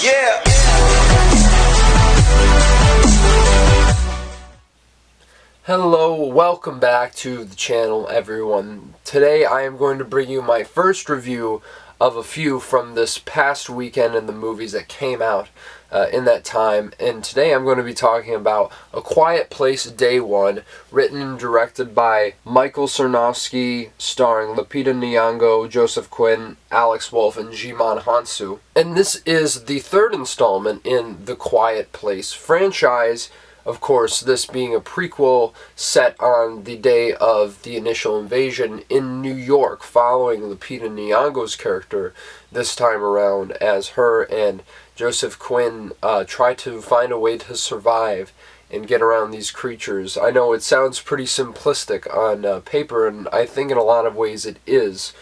Yeah. Hello, welcome back to the channel, everyone. Today I am going to bring you my first review of a few from this past weekend in the movies that came out in that time. And today I'm going to be talking about A Quiet Place Day One, written and directed by Michael Sarnoski, starring Lupita Nyong'o, Joseph Quinn, Alex Wolff, and Jimon Hansu. And this is the third installment in the Quiet Place franchise. Of course, this being a prequel set on the day of the initial invasion in New York, following Lupita Nyong'o's character this time around, as her and Joseph Quinn try to find a way to survive and get around these creatures. I know it sounds pretty simplistic on paper, and I think in a lot of ways it is.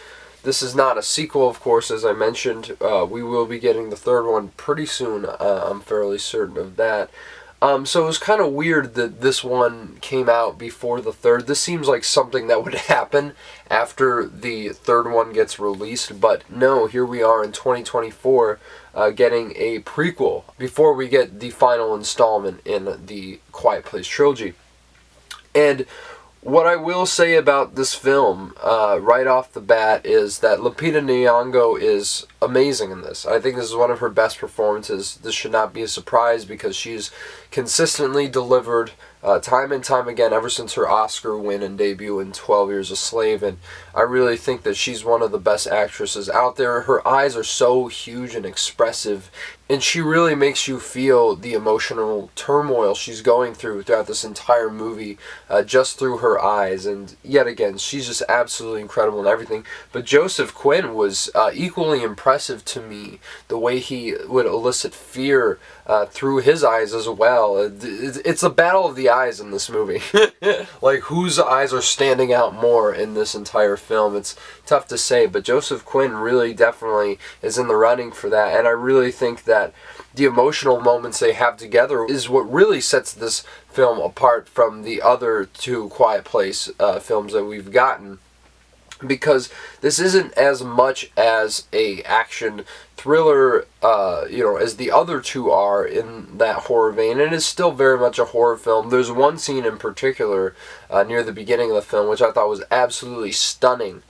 This is not a sequel, of course, as I mentioned. We will be getting the third one pretty soon. I'm fairly certain of that. So it was kind of weird that this one came out before the third. This seems like something that would happen after the third one gets released, but no, here we are in 2024 getting a prequel before we get the final installment in the Quiet Place trilogy. And what I will say about this film, right off the bat, is that Lupita Nyong'o is amazing in this. I think this is one of her best performances. This should not be a surprise because she's consistently delivered time and time again ever since her Oscar win and debut in 12 Years a Slave, and I really think that she's one of the best actresses out there. Her eyes are so huge and expressive, and she really makes you feel the emotional turmoil she's going through throughout this entire movie, just through her eyes. And yet again, she's just absolutely incredible in everything. But Joseph Quinn was equally impressive to me, the way he would elicit fear through his eyes as well. It's a battle of the eyes in this movie. Like, whose eyes are standing out more in this entire film? It's tough to say, but Joseph Quinn really definitely is in the running for that, and I really think that the emotional moments they have together is what really sets this film apart from the other two Quiet Place films that we've gotten. Because this isn't as much as a action thriller, as the other two are in that horror vein. It is still very much a horror film. There's one scene in particular near the beginning of the film which I thought was absolutely stunning.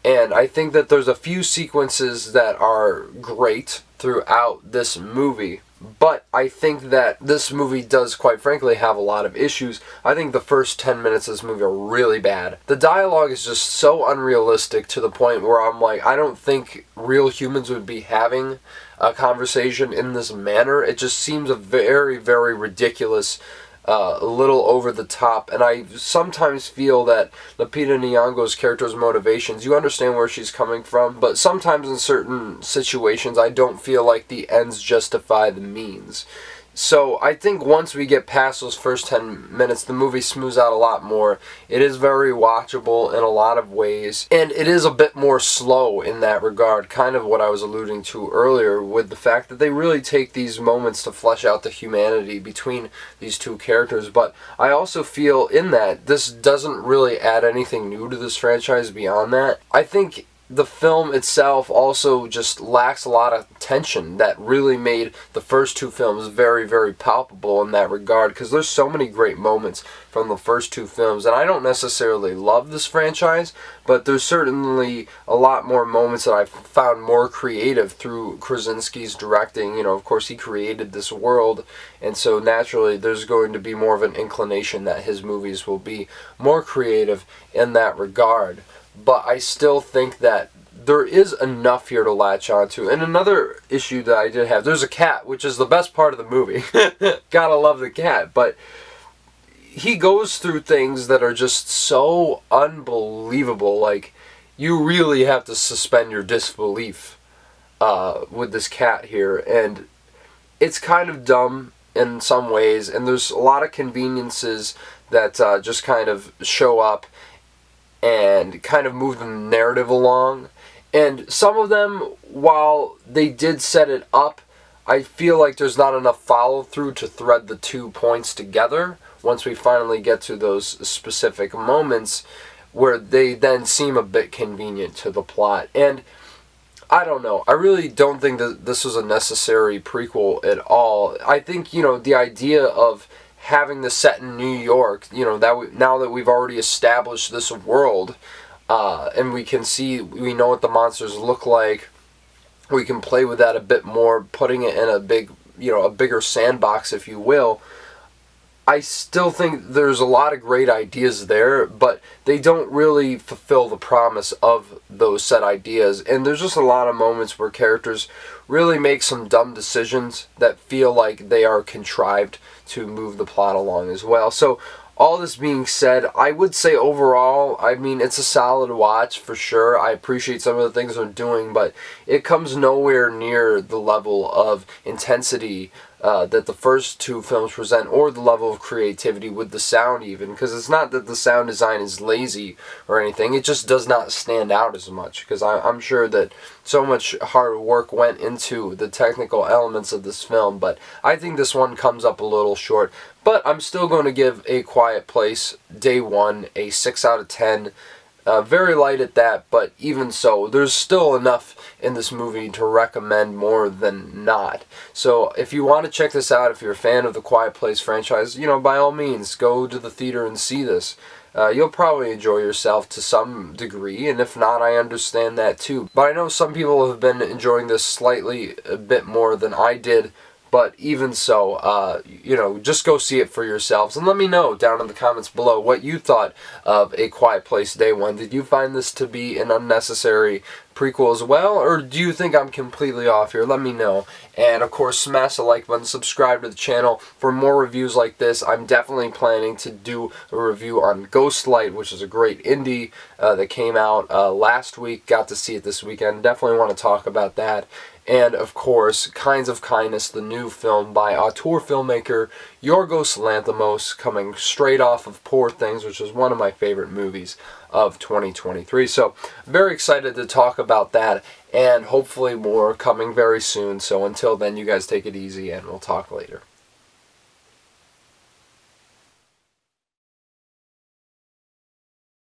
And I think that there's a few sequences that are great throughout this movie. But I think that this movie does, quite frankly, have a lot of issues. I think the first 10 minutes of this movie are really bad. The dialogue is just so unrealistic to the point where I'm like, I don't think real humans would be having a conversation in this manner. It just seems a very, very ridiculous, a little over the top, and I sometimes feel that Lupita Nyong'o's character's motivations, you understand where she's coming from, but sometimes in certain situations I don't feel like the ends justify the means. So I think once we get past those first 10 minutes, the movie smooths out a lot more. It is very watchable in a lot of ways, and it is a bit more slow in that regard, kind of what I was alluding to earlier with the fact that they really take these moments to flesh out the humanity between these two characters. But I also feel in that this doesn't really add anything new to this franchise beyond that. I think the film itself also just lacks a lot of tension that really made the first two films very, very palpable in that regard, because there's so many great moments from the first two films, and I don't necessarily love this franchise, but there's certainly a lot more moments that I've found more creative through Krasinski's directing. Of course, he created this world, and so naturally there's going to be more of an inclination that his movies will be more creative in that regard. But I still think that there is enough here to latch onto. And another issue that I did have, there's a cat, which is the best part of the movie. Gotta love the cat. But he goes through things that are just so unbelievable. Like, you really have to suspend your disbelief with this cat here. And it's kind of dumb in some ways. And there's a lot of conveniences that just kind of show up and kind of move the narrative along. And some of them, while they did set it up, I feel like there's not enough follow-through to thread the 2 points together once we finally get to those specific moments where they then seem a bit convenient to the plot. And I don't know. I really don't think that this was a necessary prequel at all. I think, the idea of having this set in New York, now that we've already established this world, and we know what the monsters look like, we can play with that a bit more, putting it in a bigger sandbox, if you will. I still think there's a lot of great ideas there, but they don't really fulfill the promise of those set ideas. And there's just a lot of moments where characters really make some dumb decisions that feel like they are contrived to move the plot along as well. So all this being said, I would say overall, it's a solid watch for sure. I appreciate some of the things they're doing, but it comes nowhere near the level of intensity that the first two films present, or the level of creativity with the sound even, because it's not that the sound design is lazy or anything, it just does not stand out as much, because I'm sure that so much hard work went into the technical elements of this film, but I think this one comes up a little short. But I'm still going to give A Quiet Place Day 1 a 6 out of 10. Very light at that, but even so, there's still enough in this movie to recommend more than not. So if you want to check this out, if you're a fan of the Quiet Place franchise, by all means, go to the theater and see this. You'll probably enjoy yourself to some degree, and if not, I understand that too. But I know some people have been enjoying this slightly a bit more than I did. But even so, just go see it for yourselves. And let me know down in the comments below what you thought of A Quiet Place Day 1. Did you find this to be an unnecessary prequel as well? Or do you think I'm completely off here? Let me know. And of course, smash the like button, subscribe to the channel for more reviews like this. I'm definitely planning to do a review on Ghostlight, which is a great indie that came out last week. Got to see it this weekend. Definitely want to talk about that. And, of course, Kinds of Kindness, the new film by auteur filmmaker Yorgos Lanthimos, coming straight off of Poor Things, which is one of my favorite movies of 2023. So, very excited to talk about that, and hopefully more coming very soon. So, until then, you guys take it easy, and we'll talk later.